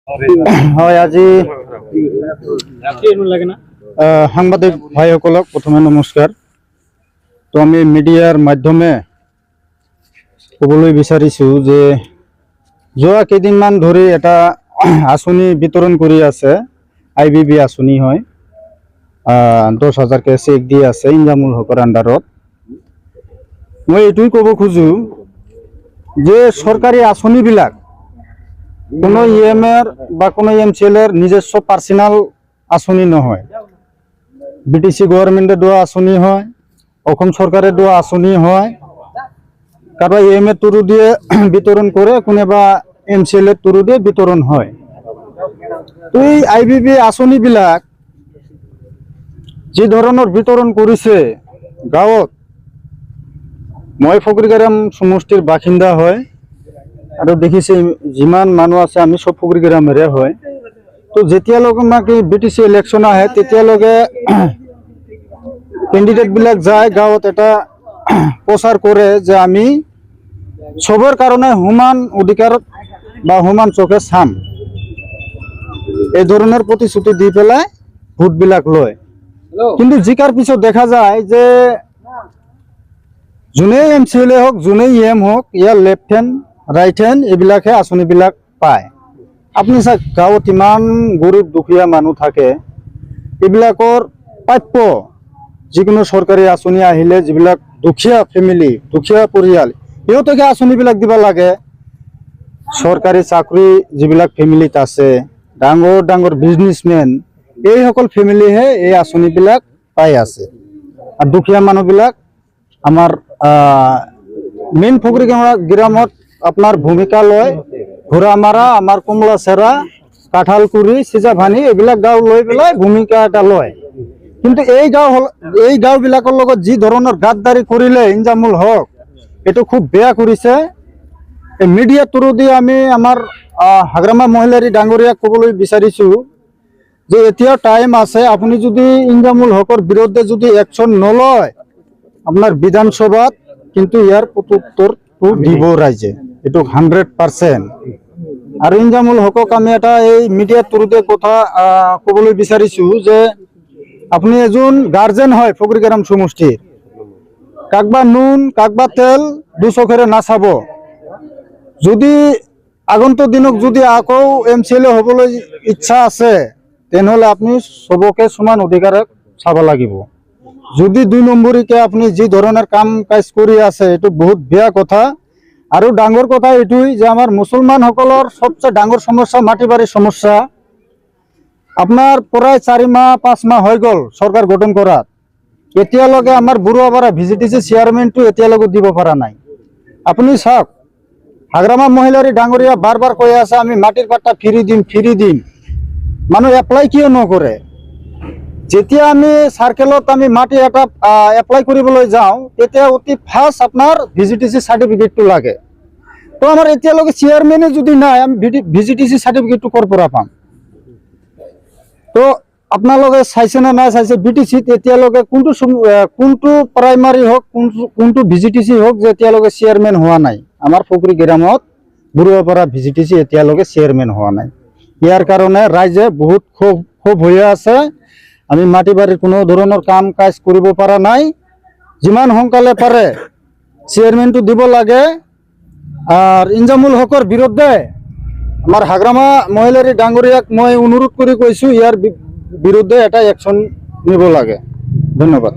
হয় আজি সাংবাদিক ভাইসকলক প্ৰথমে নমস্কাৰ। তো আমি মিডিয়াৰ মাধ্যমে ক'বলৈ বিচাৰিছোঁ যে যোৱা কেইদিনমান ধৰি এটা আঁচনি বিতৰণ কৰি আছে, IBB আঁচনি হয়, 10,000কে চেক দি আছে ইনজামুল হকৰ আণ্ডাৰত। মই এইটোই ক'ব খোজোঁ যে চৰকাৰী আঁচনিবিলাক কোনো EMৰ বা কোনো MCLৰ নিজস্ব পাৰ্চনেল আঁচনি নহয়, BTC গভৰ্ণমেণ্টে দিয়া আঁচনি হয়, অসম চৰকাৰে দিয়া আঁচনি হয়, কাৰোবাৰ EMৰ থ্ৰু দিয়ে বিতৰণ কৰে, কোনোবা MCLৰ থ্ৰু দিয়ে বিতৰণ হয়। তো এই IBB আঁচনিবিলাক যি ধৰণৰ বিতৰণ কৰিছে গাঁৱত, মই ফকৰিগ্ৰাম সমষ্টিৰ বাসিন্দা হয় আৰু দেখিছে যিমান মানুহ আছে আমি সব ফকৰিগ্ৰামৰে হয়। তো যেতিয়ালৈকে নাকি BTC ইলেকশ্যন আহে তেতিয়ালৈকে কেণ্ডিডেটবিলাক যায় গাঁৱত এটা প্ৰচাৰ কৰে যে আমি সবৰ কাৰণে সমান অধিকাৰ বা সমান চোখে চাম, এই ধৰণৰ প্ৰতিশ্ৰুতি দি পেলাই ভোটবিলাক লয়। কিন্তু জিকাৰ পিছত দেখা যায় যে যোনে MCL হওক, যোনে EM হওক, ইয়াৰ লেফ্ট হেণ্ড ৰাইট হেণ্ড এইবিলাকহে আঁচনিবিলাক পায়। আপুনি চাওক গাঁৱত ইমান গৰীব দুখীয়া মানুহ থাকে, এইবিলাকৰ প্ৰাপ্য যিকোনো চৰকাৰী আঁচনি আহিলে যিবিলাক দুখীয়া ফেমিলি, দুখীয়া পৰিয়াল, সিহঁতকে আঁচনিবিলাক দিব লাগে। চৰকাৰী চাকৰি যিবিলাক ফেমিলিত আছে, ডাঙৰ ডাঙৰ বিজনেছমেন, এইসকল ফেমিলিহে এই আঁচনিবিলাক পাই আছে। আৰু দুখীয়া মানুহবিলাক আমাৰ মেইন ফকৰিগ্ৰামত আপোনাৰ ভূমিকা লয় ঘোঁৰামাৰা, আমাৰ কমলাচেৰা, কাঁঠালকুৰি, চিজাভানি এইবিলাক গাঁও লৈ পেলাই ভূমিকা এটা লয়। কিন্তু এই গাঁওবিলাকৰ লগত যি ধৰণৰ গাদ্দাৰি কৰিলে ইনজামুল হক, এইটো খুব বেয়া কৰিছে। এই মিডিয়া থ্ৰু দি আমি আমাৰ হাগ্ৰামা মহিলাৰী ডাঙৰীয়াক ক'বলৈ বিচাৰিছোঁ যে এতিয়া টাইম আছে, আপুনি যদি ইনজামুল হকৰ বিৰুদ্ধে যদি একশ্যন নলয়, আপোনাৰ বিধানসভাত কিন্তু ইয়াৰ প্ৰত্যুত্তৰটো দিব ৰাইজে, এইটো 100%। আৰু ইনজামুল হকক আমি এটা এই মিডিয়াৰ থ্ৰুতে কথা ক'বলৈ বিচাৰিছোঁ যে আপুনি এজন গাৰ্জেন হয় ফকৰিগ্ৰাম সমষ্টিৰ, কাকবা নুন কাকবা তেল দুচকেৰে নাচাব। যদি আগন্তুক দিনক যদি আকৌ MCL হ'বলৈ ইচ্ছা আছে তেনেহ'লে আপুনি চবকে সমান অধিকাৰে চাব লাগিব। যদি 2 নম্বৰীকে আপুনি যি ধৰণৰ কাম কাজ কৰি আছে এইটো বহুত বেয়া কথা। আৰু ডাঙৰ কথা এইটোই যে আমাৰ মুছলমানসকলৰ সবচে ডাঙৰ সমস্যা মাটি বাৰীৰ সমস্যা। আপোনাৰ প্ৰায় 4 মাহ 5 মাহ হৈ গ'ল চৰকাৰ গঠন কৰাত, এতিয়ালৈকে আমাৰ বুৰুৱাপাৰা VGTC চেয়াৰমেনটো এতিয়ালৈকে দিব পৰা নাই। আপুনি চাওক হাগ্ৰামা মহিলাৰী ডাঙৰীয়া বাৰ বাৰ কৈ আছে আমি মাটিৰ পাট্টা ফ্ৰী দিম, ফ্ৰী দিম, মানুহ এপ্লাই কিয় নকৰে? যেতিয়া আমি সাৰ্কেলত আমি মাটি এটা এপ্লাই কৰিবলৈ যাওঁ তেতিয়া অতি ফাৰ্ষ্ট আপোনাৰ VGTC চাৰ্টিফিকেটটো লাগে। তো আমাৰ এতিয়ালৈকে চেয়াৰমেনে যদি নাই, আমি VGTC চাৰ্টিফিকেটটো ক'ৰ পৰা পাম? তো আপোনালোকে চাইছে না নাই চাইছে BTCত এতিয়ালৈকে কোনটো প্ৰাইমাৰী হওক, কোনটো VGTC হওক যে এতিয়ালৈকে চেয়াৰমেন হোৱা নাই? আমাৰ ফকৰিগ্ৰামত বুৰুৱাপাৰা VGTC এতিয়ালৈকে চেয়াৰমেন হোৱা নাই। ইয়াৰ কাৰণে ৰাইজে বহুত ক্ষোভ হৈ আছে। আমি মাটি বাৰীৰ কোনো ধৰণৰ কাম কাজ কৰিব পৰা নাই। যিমান সোনকালে পাৰে চেয়াৰমেনটো দিব লাগে। আৰ ইনজামুল হকৰ বিৰুদ্ধে আমাৰ হাগ্ৰামা মহিলাৰী ডাঙৰীয়াক মই অনুৰোধ কৰি কৈছোঁ ইয়াৰ বিৰুদ্ধে এটা একশ্যন নিব লাগে। ধন্যবাদ।